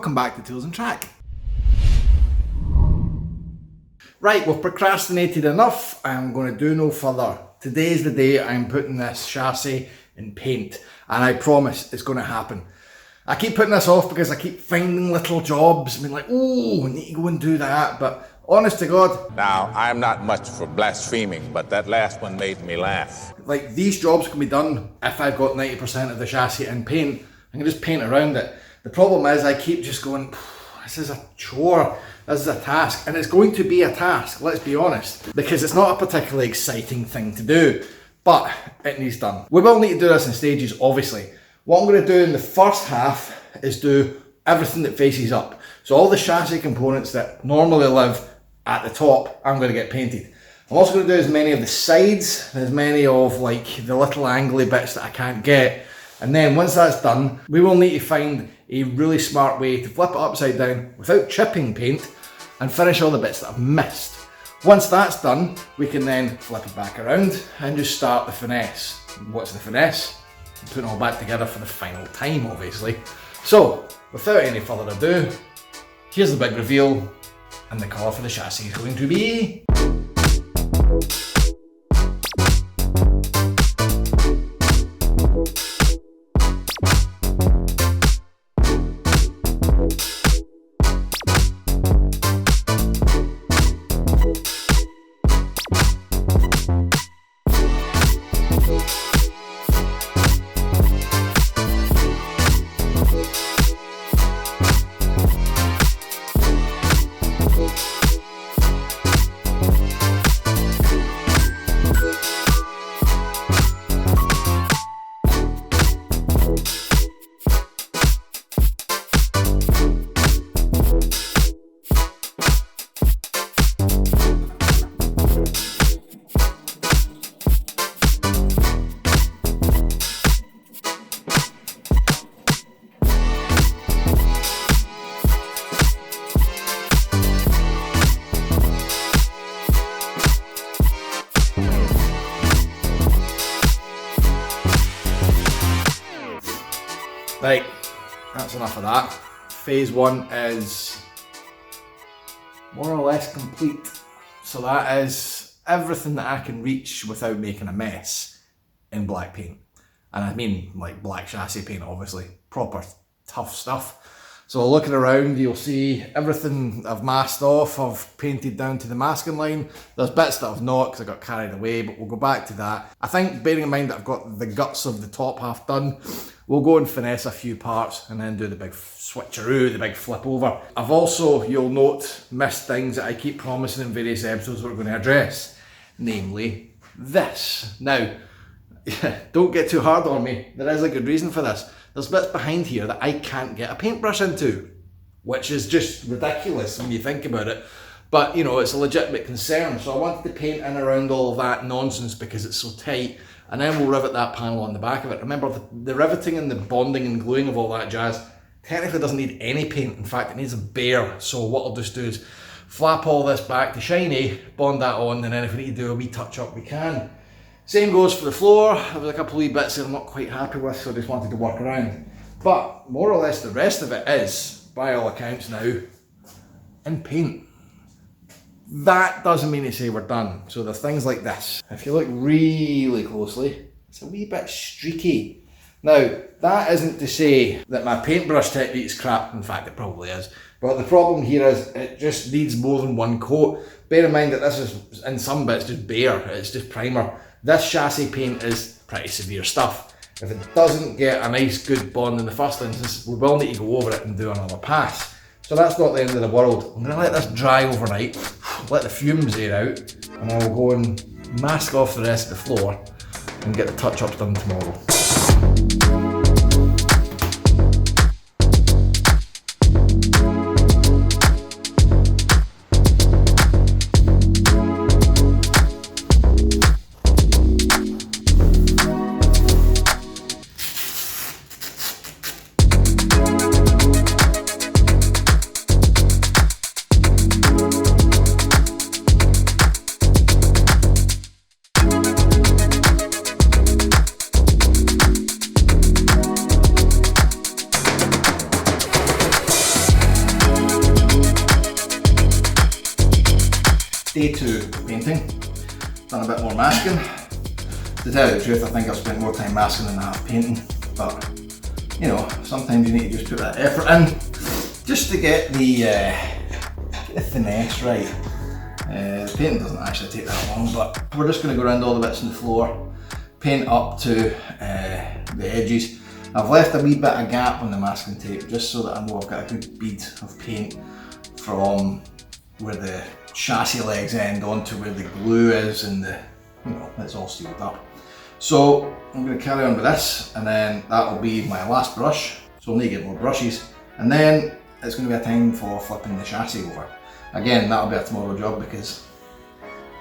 welcome back to Tools and Track. Right, we've procrastinated enough. I'm going to do no further. Today's the day I'm putting this chassis in paint, and I promise it's going to happen. I keep putting this off because I keep finding little jobs, I mean like, oh, I need to go and do that, but honest to God. Now, I'm not much for blaspheming, but that last one made me laugh. Like, these jobs can be done if I've got 90% of the chassis in paint. I can just paint around it. The problem is I keep just going, this is a chore, this is a task, and it's going to be a task, let's be honest, because it's not a particularly exciting thing to do, but it needs done. We will need to do this in stages, obviously. What I'm going to do in the first half is do everything that faces up. So all the chassis components that normally live at the top, I'm going to get painted. I'm also going to do as many of the sides, as many of like the little angly bits that I can't get. And then once that's done, we will need to find a really smart way to flip it upside down without chipping paint and finish all the bits that I've missed. Once that's done, we can then flip it back around and just start the finesse. What's the finesse? Putting it all back together for the final time, obviously. So, without any further ado, here's the big reveal, and the colour for the chassis is going to be... Right, that's enough of that. Phase one is more or less complete. So that is everything that I can reach without making a mess in black paint. And I mean like black chassis paint, obviously. Proper tough stuff. So looking around, you'll see everything I've masked off, I've painted down to the masking line. There's bits that I've not because I got carried away, but we'll go back to that. I think, bearing in mind that I've got the guts of the top half done, we'll go and finesse a few parts and then do the big switcheroo, the big flip over. I've also, you'll note, missed things that I keep promising in various episodes we're going to address. Namely, this. Now, don't get too hard on me. There is a good reason for this. There's bits behind here that I can't get a paintbrush into, which is just ridiculous when you think about it. But, you know, it's a legitimate concern. So I wanted to paint in around all of that nonsense because it's so tight. And then we'll rivet that panel on the back of it. Remember, the riveting and the bonding and gluing of all that jazz technically doesn't need any paint. In fact, it needs a bare. So what I'll just do is flap all this back to shiny, bond that on, and then if we need to do a wee touch up, we can. Same goes for the floor. There was a couple of wee bits that I'm not quite happy with, so I just wanted to work around. But more or less the rest of it is, by all accounts now, in paint. That doesn't mean to say we're done. So there's things like this. If you look really closely, it's a wee bit streaky. Now, that isn't to say that my paintbrush technique's crap. In fact, it probably is. But the problem here is it just needs more than one coat. Bear in mind that this is, in some bits, just bare. It's just primer. This chassis paint is pretty severe stuff. If it doesn't get a nice good bond in the first instance, we will need to go over it and do another pass. So that's not the end of the world. I'm going to let this dry overnight, let the fumes air out, and I will go and mask off the rest of the floor and get the touch-ups done tomorrow. day 2 of painting. Done a bit more masking. To tell you the truth, I think I've spent more time masking than I have painting, but you know, sometimes you need to just put that effort in just to get the finesse right. The painting doesn't actually take that long, but we're just going to go around all the bits on the floor, paint up to the edges. I've left a wee bit of gap on the masking tape just so that I know I've got a good bead of paint from where the chassis legs end onto where the glue is, and it's all sealed up. So I'm going to carry on with this, and then that'll be my last brush, so I'll need to get more brushes, and then it's going to be a time for flipping the chassis over. Again, that'll be a tomorrow job because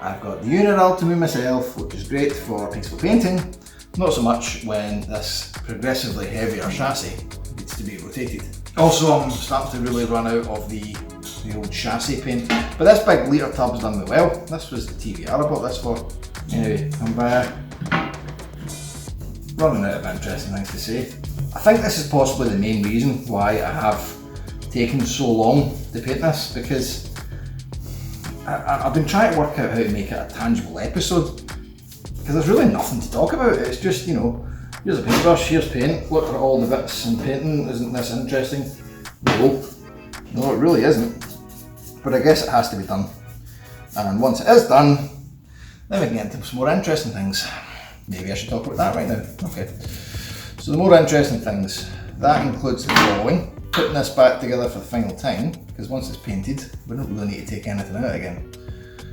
I've got the unit all to me myself, which is great for peaceful painting, not so much when this progressively heavier chassis needs to be rotated. Also, I'm starting to really run out of the old chassis paint, but this big litre tub's done me well. This was the TVR I bought this for. Anyway, I'm running out of interesting things to say. I think this is possibly the main reason why I have taken so long to paint this, because I've been trying to work out how to make it a tangible episode, because there's really nothing to talk about. It's just, you know, here's a paintbrush, here's paint, look at all the bits in painting, isn't this interesting? No, it really isn't, but I guess it has to be done. And once it is done, then we can get into some more interesting things. Maybe I should talk about that right now. Okay. So the more interesting things, that includes the following. Putting this back together for the final time, because once it's painted, we don't really need to take anything out again.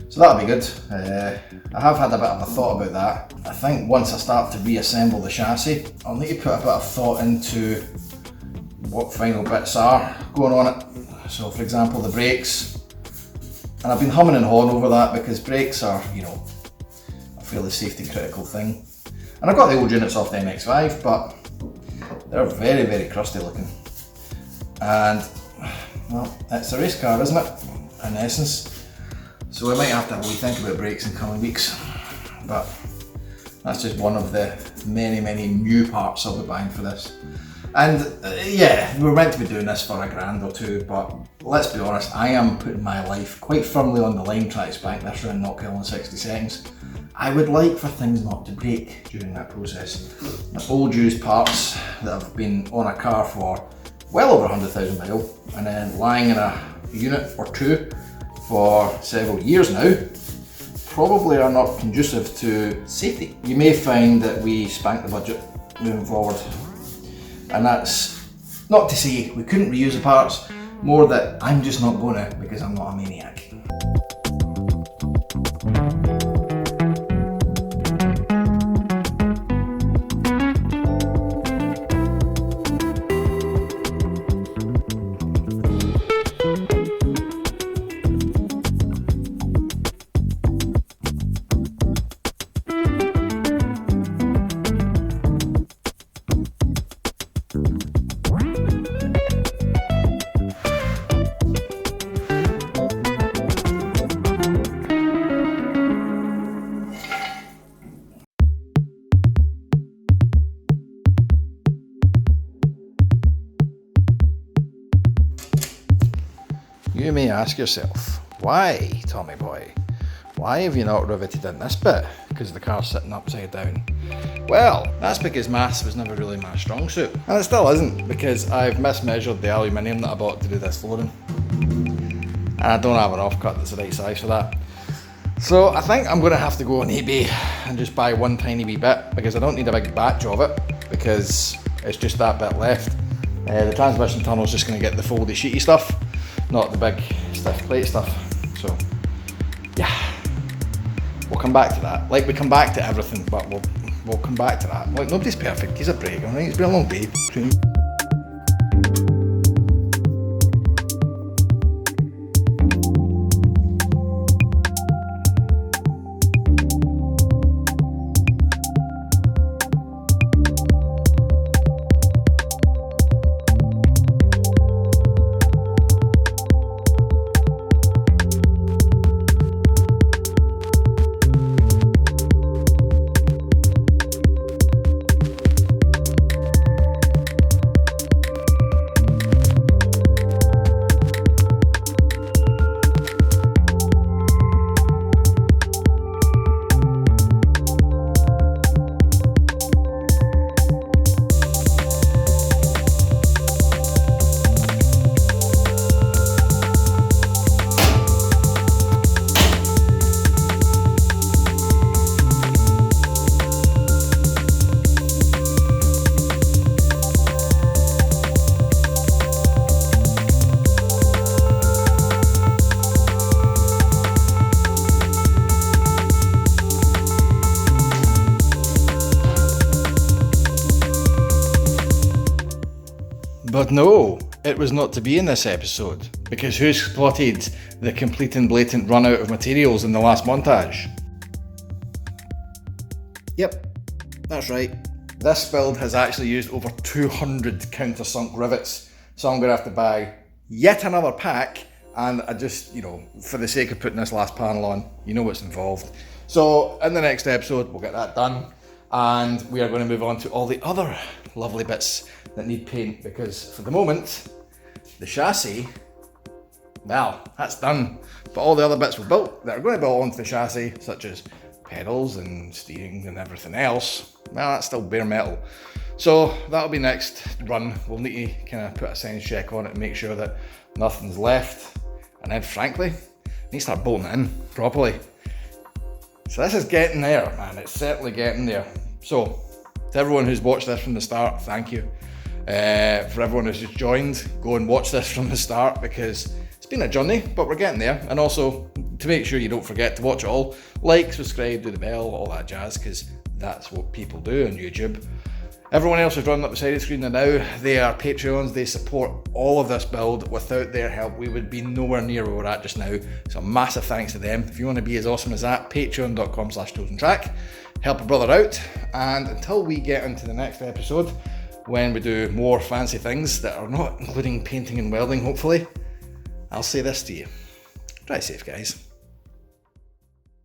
So that'll be good. I have had a bit of a thought about that. I think once I start to reassemble the chassis, I'll need to put a bit of thought into what final bits are going on it. So for example, the brakes. And I've been humming and hawing over that because brakes are, you know, a fairly safety critical thing. And I've got the old units off the MX-5, but they're very, very crusty looking. And, well, it's a race car, isn't it, in essence? So we might have to have a wee think about brakes in coming weeks. But that's just one of the many, many new parts I'll be buying for this. And yeah, we're meant to be doing this for $1,000 or $2, but let's be honest, I am putting my life quite firmly on the line trying to spank this round, not kill in 60 seconds. I would like for things not to break during that process. Old used parts that have been on a car for well over 100,000 miles and then lying in a unit or two for several years now probably are not conducive to safety. You may find that we spank the budget moving forward, and that's not to say we couldn't reuse the parts, more that I'm just not gonna because I'm not a maniac. You may ask yourself, why, Tommy boy? Why have you not riveted in this bit? Because the car's sitting upside down. Well, that's because maths was never really my strong suit. And it still isn't, because I've mismeasured the aluminium that I bought to do this flooring. And I don't have an offcut that's the right size for that. So I think I'm going to have to go on eBay and just buy one tiny wee bit, because I don't need a big batch of it, because it's just that bit left. The transmission tunnel's just going to get the foldy sheety stuff, not the big stiff plate stuff. So yeah, we'll come back to that. Like we come back to everything, but we'll come back to that. Like, nobody's perfect. He's a break, alright? It's been a long day. But no, it was not to be in this episode, because who spotted the complete and blatant run out of materials in the last montage? Yep, that's right. This build has actually used over 200 countersunk rivets, so I'm going to have to buy yet another pack, and I just, for the sake of putting this last panel on, you know what's involved. So in the next episode, we'll get that done, and we are going to move on to all the other lovely bits that need paint, because for the moment, the chassis, well, that's done. But all the other bits were built that are going to build onto the chassis, such as pedals and steering and everything else, well, that's still bare metal. So that'll be next run. We'll need to kind of put a sense check on it and make sure that nothing's left. And then frankly, I need to start bolting it in properly. So this is getting there, man. It's certainly getting there. So to everyone who's watched this from the start, thank you. For everyone who's just joined, go and watch this from the start, because it's been a journey, but we're getting there. And also, to make sure you don't forget to watch it all, like, subscribe, do the bell, all that jazz, because that's what people do on YouTube. Everyone else who's running up beside the screen now, they are Patreons, they support all of this build. Without their help, we would be nowhere near where we're at just now. So massive thanks to them. If you want to be as awesome as that, patreon.com/toolsandtrack. Help a brother out. And until we get into the next episode, when we do more fancy things that are not including painting and welding, hopefully, I'll say this to you. Drive safe, guys.